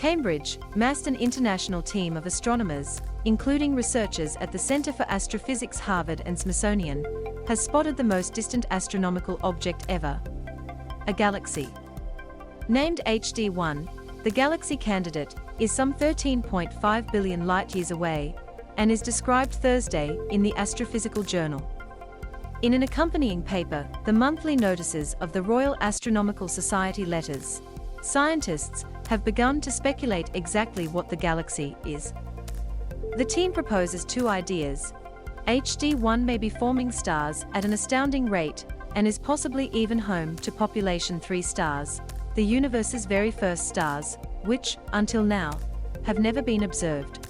Cambridge, massed an international team of astronomers, including researchers at the Center for Astrophysics, Harvard and Smithsonian, has spotted the most distant astronomical object ever, a galaxy. Named HD1, the galaxy candidate is some 13.5 billion light-years away and is described Thursday in the Astrophysical Journal. In an accompanying paper, the monthly notices of the Royal Astronomical Society Letters, scientists have begun to speculate exactly what the galaxy is. The team proposes two ideas. HD1 may be forming stars at an astounding rate and is possibly even home to population 3 stars, the universe's very first stars, which, until now, have never been observed.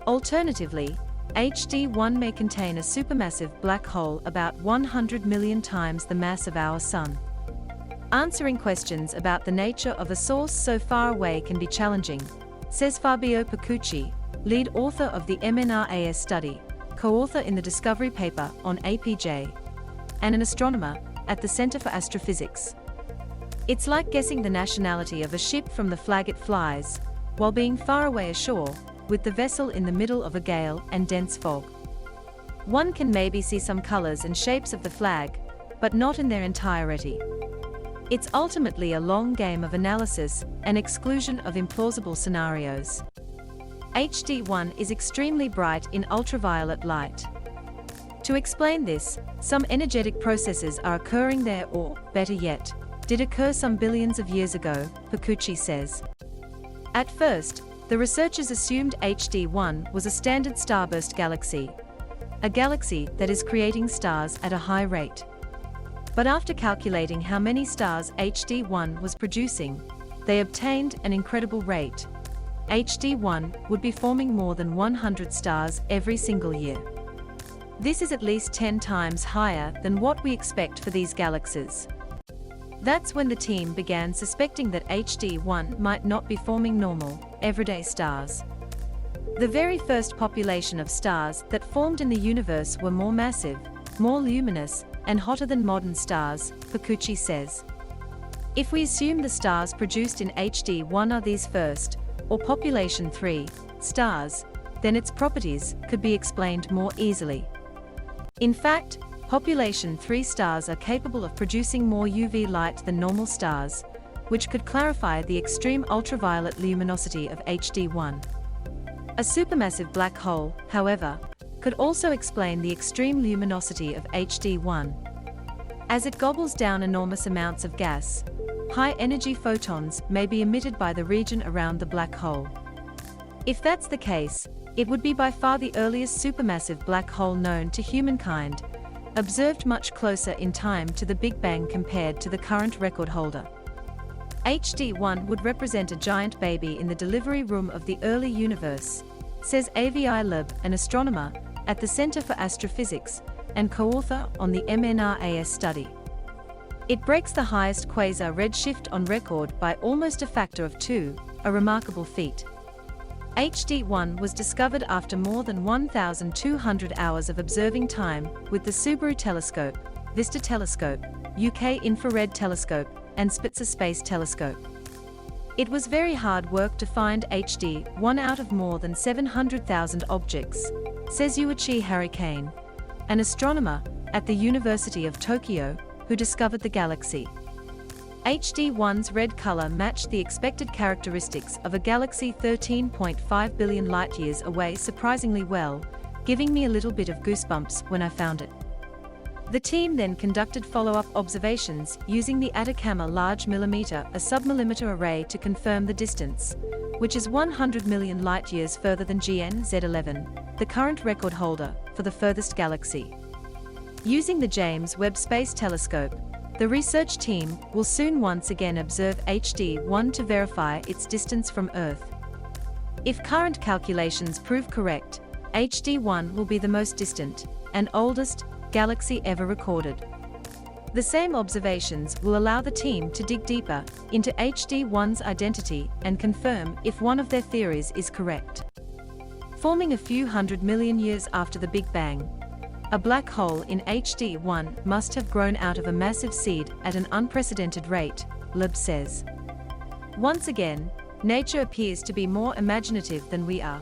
Alternatively, HD1 may contain a supermassive black hole about 100 million times the mass of our Sun. Answering questions about the nature of a source so far away can be challenging, says Fabio Piccucci, lead author of the MNRAS study, co-author in the discovery paper on APJ, and an astronomer at the Center for Astrophysics. It's like guessing the nationality of a ship from the flag it flies, while being far away ashore, with the vessel in the middle of a gale and dense fog. One can maybe see some colors and shapes of the flag, but not in their entirety. It's ultimately a long game of analysis and exclusion of implausible scenarios. HD1 is extremely bright in ultraviolet light. To explain this, some energetic processes are occurring there or, better yet, did occur some billions of years ago, Piccucci says. At first, the researchers assumed HD1 was a standard starburst galaxy, a galaxy that is creating stars at a high rate. But after calculating how many stars HD1 was producing, they obtained an incredible rate. HD1 would be forming more than 100 stars every single year. This is at least 10 times higher than what we expect for these galaxies. That's when the team began suspecting that HD1 might not be forming normal, everyday stars. The very first population of stars that formed in the universe were more massive, more luminous, and hotter than modern stars, Piccucci says. If we assume the stars produced in HD1 are these first, or population 3, stars, then its properties could be explained more easily. In fact, population 3 stars are capable of producing more UV light than normal stars, which could clarify the extreme ultraviolet luminosity of HD1. A supermassive black hole, however, could also explain the extreme luminosity of HD1. As it gobbles down enormous amounts of gas, high-energy photons may be emitted by the region around the black hole. If that's the case, it would be by far the earliest supermassive black hole known to humankind, observed much closer in time to the Big Bang compared to the current record holder. HD1 would represent a giant baby in the delivery room of the early universe, says Avi Loeb, an astronomer at the Center for Astrophysics and co-author on the MNRAS study. It breaks the highest quasar redshift on record by almost a factor of 2, a remarkable feat. HD1 was discovered after more than 1,200 hours of observing time with the Subaru Telescope, Vista Telescope, UK Infrared Telescope, and Spitzer Space Telescope. It was very hard work to find HD1 out of more than 700,000 objects, says Yuichi Harikane, an astronomer at the University of Tokyo, who discovered the galaxy. HD1's red color matched the expected characteristics of a galaxy 13.5 billion light-years away surprisingly well, giving me a little bit of goosebumps when I found it. The team then conducted follow-up observations using the Atacama Large Millimeter, a submillimeter array to confirm the distance, which is 100 million light-years further than GN-Z11, the current record holder for the furthest galaxy. Using the James Webb Space Telescope, the research team will soon once again observe HD1 to verify its distance from Earth. If current calculations prove correct, HD1 will be the most distant and oldest galaxy ever recorded. The same observations will allow the team to dig deeper into HD1's identity and confirm if one of their theories is correct. Forming a few 100 million years after the Big Bang, a black hole in HD1 must have grown out of a massive seed at an unprecedented rate, Loeb says. Once again, Nature appears to be more imaginative than we are.